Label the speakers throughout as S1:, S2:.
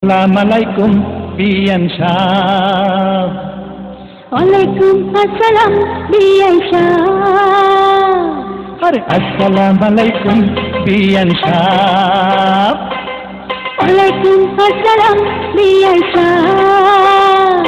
S1: আসসালামুআলাইকুম বিয়ান সাহেব।
S2: ওয়ালাইকুম আসসালাম বিয়ান সাহেব।
S1: আরে আসসালামুআলাইকুম বিয়ান সাহেব।
S2: ওয়ালাইকুম আসসালাম বিয়ান সাহেব।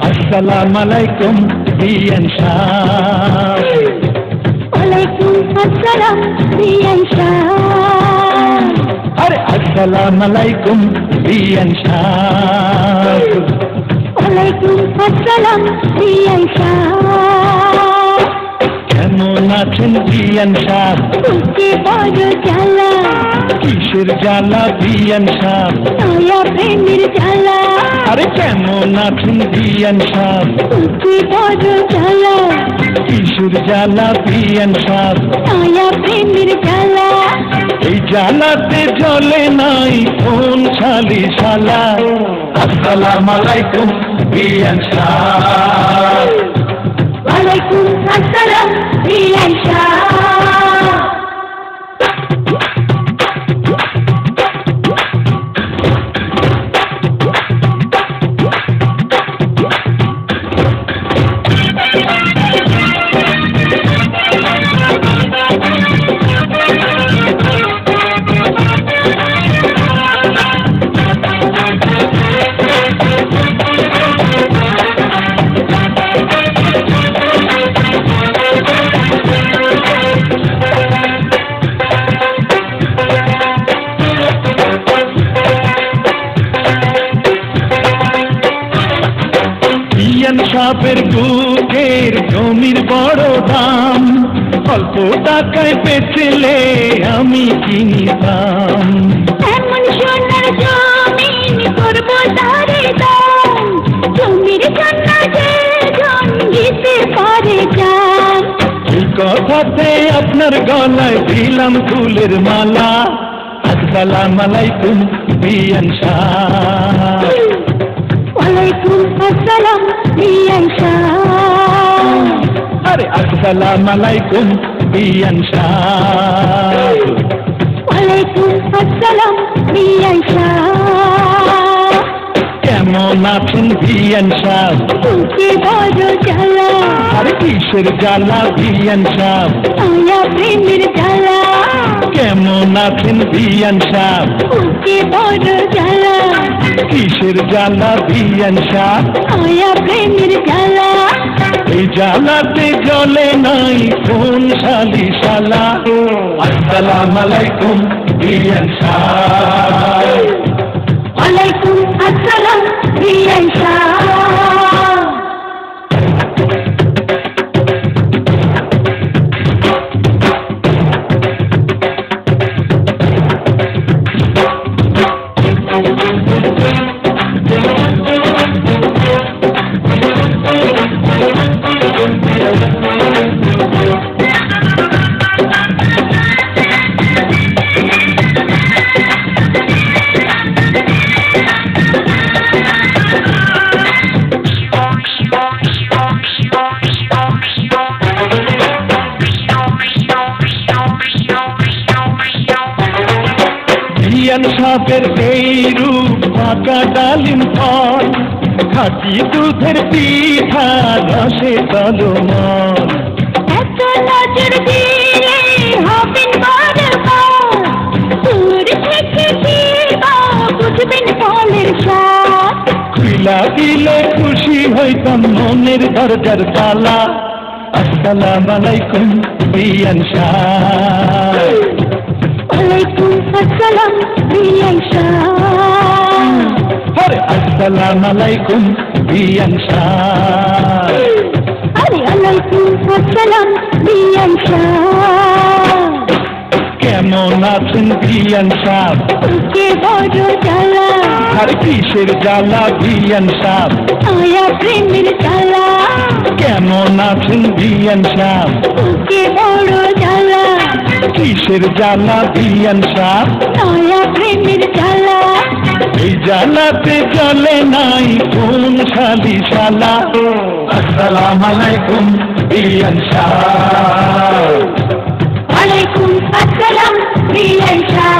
S1: আসসালামুআলাইকুম বিয়ান সাহেব।
S2: ওয়ালাইকুম আসসালাম বিয়ান সাহেব।
S1: আরে আসসালামুআলাইকুম বিয়ান সাহেব।
S2: ওয়ালাইকুম আসসালাম বিয়ান সাহেব।
S1: কেমন আছেন বিয়ান সাহেব?
S2: বুকে বড় জ্বালা,
S1: কিসের জ্বালা বিয়ান সাহেব?
S2: নয়া প্রেমের জ্বালা।
S1: আরে কেমন আছেন বিয়ান সাহেব?
S2: বুকে বড় জ্বালা,
S1: কিসের জ্বালা বিয়ান সাহেব?
S2: নয়া প্রেমের জ্বালা।
S1: এই জ্বালাতে জ্বলে নাই কোন শালি শালা। আসসালামুআলাইকুম বিয়ান সাহেব।
S2: ওয়ালাইকুম আসসালাম বিয়ান সাহেব।
S1: বিয়ান সাহেবের বুকের জমির বড় দাম, অল্প টাকায় বেচলে আমি কিনিতাম।
S2: এমন সোনার জমিন করবো তারে দাম, জমির জন্য যে জন দিতে পারে জান।
S1: এই কথাতে আপনার গলায় দিলাম ফুলের মালা। আসসালামুআলাইকুম বিয়ান সাহেব।
S2: ওয়ালাইকুম আসসালাম বিয়ান সাহেব।
S1: আরে আসসালামুআলাইকুম বিয়ান সাহেব।
S2: ওয়ালাইকুম আসসালাম বিয়ান সাহেব।
S1: কেমন আছেন বিয়ান সাহেব?
S2: বুকে বড় জ্বালা,
S1: আরে কিসের জ্বালা বিয়ান সাহেব?
S2: নয়া প্রেমের জ্বালা।
S1: কেমন আছেন বিয়ান সাহেব?
S2: বুকে বড় জ্বালা,
S1: কিসের জ্বালা বিয়ান সাহেব?
S2: নয়া প্রেমের জ্বালা।
S1: এই জ্বালাতে জ্বলে নাই কোন শালি শালা। আসসালামুআলাইকুম বিয়ান সাহেব।
S2: ওয়ালাইকুম আসসালাম বিয়ান সাহেব।
S1: বিয়ান সাহেবের এই রূপ পাকা ডালিম ফল, খাঁটি দুধের পিঠা রসে তলমল।
S2: এত নজর দিলে হবেন বারবার, দূর থেকে কিবা বুঝবেন ফলের স্বাদ।
S1: খুলা দিলে খুশি হইতাম মনের দরজার তালা। আসসালামুআলাইকুম বিয়ান সাহেব।
S2: ওয়ালাইকুম আসসালাম বিয়ান সাহেব।
S1: আসসালামু আলাইকুম বিয়ান সাহেব।
S2: আরে আলাইকুম আসসালাম বিয়ান সাহ
S1: কেমন আছেন বিয়ান সাহ
S2: বুকে বড় জ্বালা
S1: আর কিসের জ্বালা বিয়ান সাহ
S2: আয়া প্রেমের জ্বালা
S1: কেমন আছেন বিয়ান সাহ
S2: বুকে বড় জ্বালা
S1: কিসের জ্বালা বিয়ান সাহ
S2: আয়া প্রেমের জ্বালা
S1: এই জ্বালাতে চলে নাই কোন শালি শালা আসসালামু আলাইকুম বিয়ান সাহ
S2: আলাইকুম আসসালাম বিয়ান সাহ